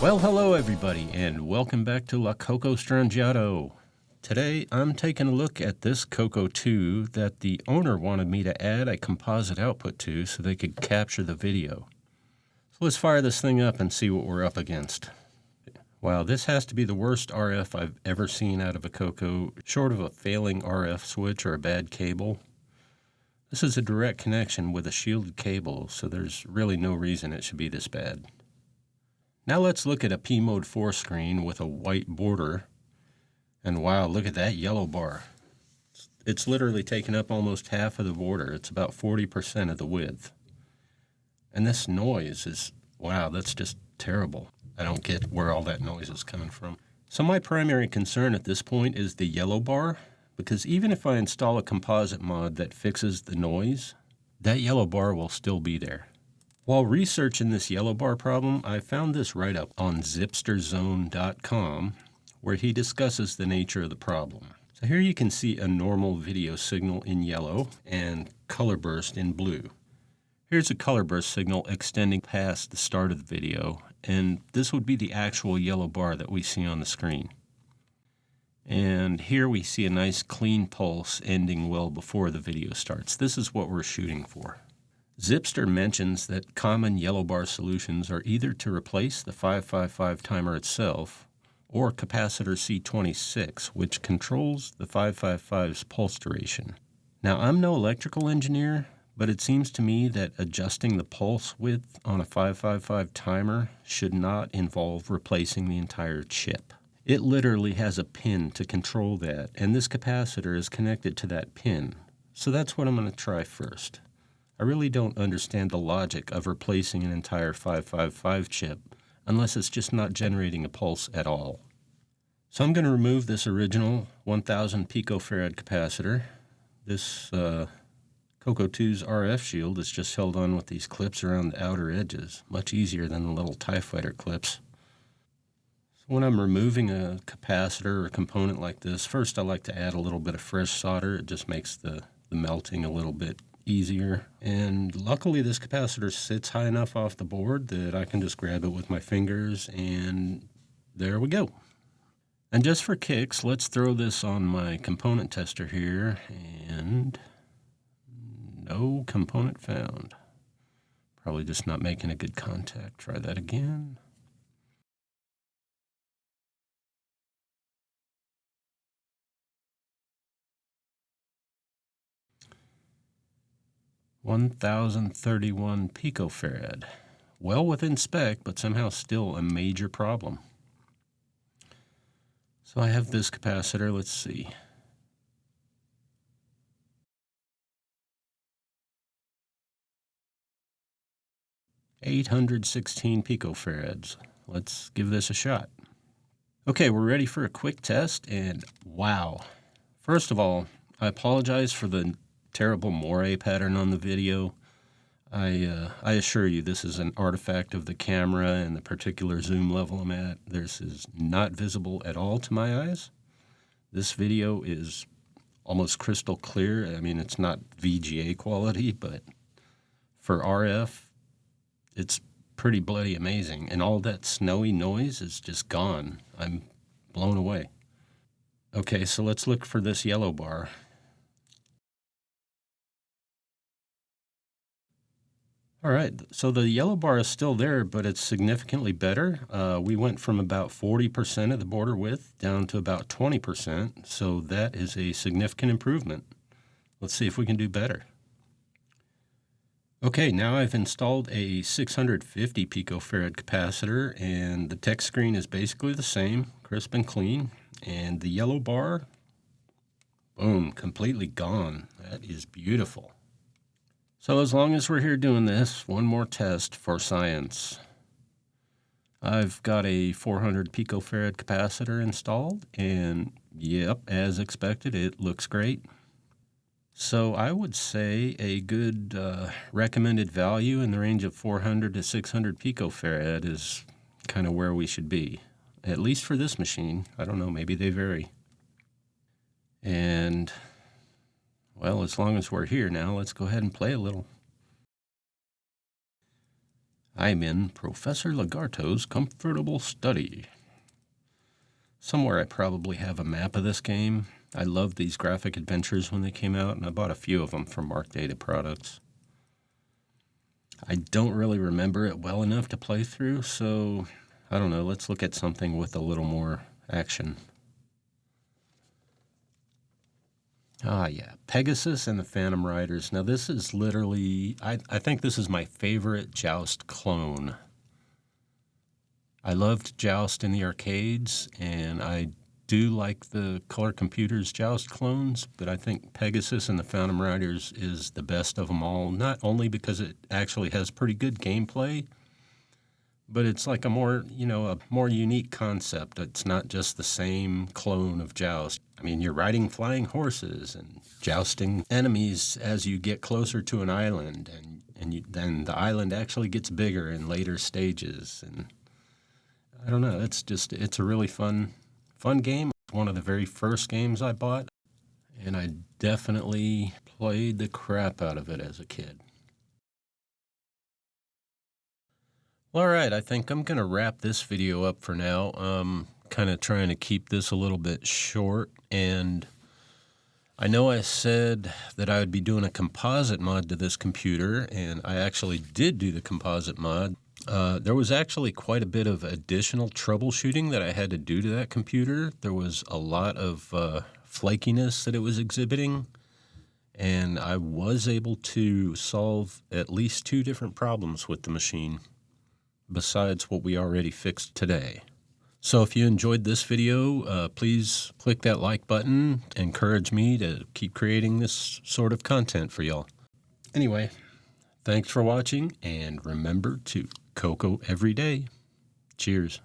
Well, hello everybody, and welcome back to La CoCo Strangiato. Today, I'm taking a look at this CoCo2 that the owner wanted me to add a composite output to so they could capture the video. So let's fire this thing up and see what we're up against. Wow, this has to be the worst RF I've ever seen out of a CoCo, short of a failing RF switch or a bad cable. This is a direct connection with a shielded cable, so there's really no reason it should be this bad. Now let's look at a P-Mode 4 screen with a white border. And wow, look at that yellow bar. It's literally taken up almost half of the border. It's about 40% of the width. And this noise is, wow, that's just terrible. I don't get where all that noise is coming from. So my primary concern at this point is the yellow bar, because even if I install a composite mod that fixes the noise, that yellow bar will still be there. While researching this yellow bar problem, I found this write-up on ZippsterZone.com where he discusses the nature of the problem. So here you can see a normal video signal in yellow and color burst in blue. Here's a color burst signal extending past the start of the video, and this would be the actual yellow bar that we see on the screen. And here we see a nice clean pulse ending well before the video starts. This is what we're shooting for. Zippster mentions that common yellow bar solutions are either to replace the 555 timer itself or capacitor C26, which controls the 555's pulse duration. Now, I'm no electrical engineer, but it seems to me that adjusting the pulse width on a 555 timer should not involve replacing the entire chip. It literally has a pin to control that, and this capacitor is connected to that pin. So that's what I'm going to try first. I really don't understand the logic of replacing an entire 555 chip unless it's just not generating a pulse at all. So I'm going to remove this original 1000 picofarad capacitor. This CoCo2's RF shield is just held on with these clips around the outer edges, much easier than the little TIE Fighter clips. So when I'm removing a capacitor or component like this, first I like to add a little bit of fresh solder. It just makes the melting a little bit easier. And luckily this capacitor sits high enough off the board that I can just grab it with my fingers, and there we go. And just for kicks, let's throw this on my component tester here, and no component found. Probably just not making a good contact. Try that again. (1031 picofarad). Well within spec, but somehow still a major problem. So I have this capacitor, let's see. (816 picofarads). Let's give this a shot. Okay, we're ready for a quick test, and wow. First of all, I apologize for the terrible moire pattern on the video. I assure you this is an artifact of the camera and the particular zoom level I'm at. This is not visible at all to my eyes. This video is almost crystal clear. I mean, it's not VGA quality, but for RF, it's pretty bloody amazing. And all that snowy noise is just gone. I'm blown away. Okay, so let's look for this yellow bar. All right, so the yellow bar is still there, but it's significantly better. We went from about 40% of the border width down to about 20%, so that is a significant improvement. Let's see if we can do better. Okay, now I've installed a 650 picofarad capacitor, and the text screen is basically the same, crisp and clean, and the yellow bar, boom, completely gone. That is beautiful. So as long as we're here doing this, one more test for science. I've got a 400 picofarad capacitor installed, and yep, as expected, it looks great. So I would say a good recommended value in the range of 400 to 600 picofarad is kind of where we should be, at least for this machine. I don't know, maybe they vary. And well, as long as we're here now, let's go ahead and play a little. I'm in Professor Lagarto's comfortable study. Somewhere I probably have a map of this game. I loved these graphic adventures when they came out, and I bought a few of them from Mark Data Products. I don't really remember it well enough to play through, so I don't know. Let's look at something with a little more action. Ah, yeah, Pegasus and the Phantom Riders. Now, this is literally, I think this is my favorite Joust clone. I loved Joust in the arcades, and I do like the Color Computers Joust clones, but I think Pegasus and the Phantom Riders is the best of them all, not only because it actually has pretty good gameplay, but it's like a more unique concept. It's not just the same clone of Joust. I mean, you're riding flying horses and jousting enemies as you get closer to an island, and then the island actually gets bigger in later stages. And I don't know, it's a really fun game. It's one of the very first games I bought, and I definitely played the crap out of it as a kid. All right, I think I'm going to wrap this video up for now. Kind of trying to keep this a little bit short, and I know I said that I would be doing a composite mod to this computer, and I actually did do the composite mod. There was actually quite a bit of additional troubleshooting that I had to do to that computer. There was a lot of flakiness that it was exhibiting, and I was able to solve at least 2 different problems with the machine, besides what we already fixed today. So if you enjoyed this video, please click that like button. Encourage me to keep creating this sort of content for y'all. Anyway, thanks for watching, and remember to CoCo every day. Cheers.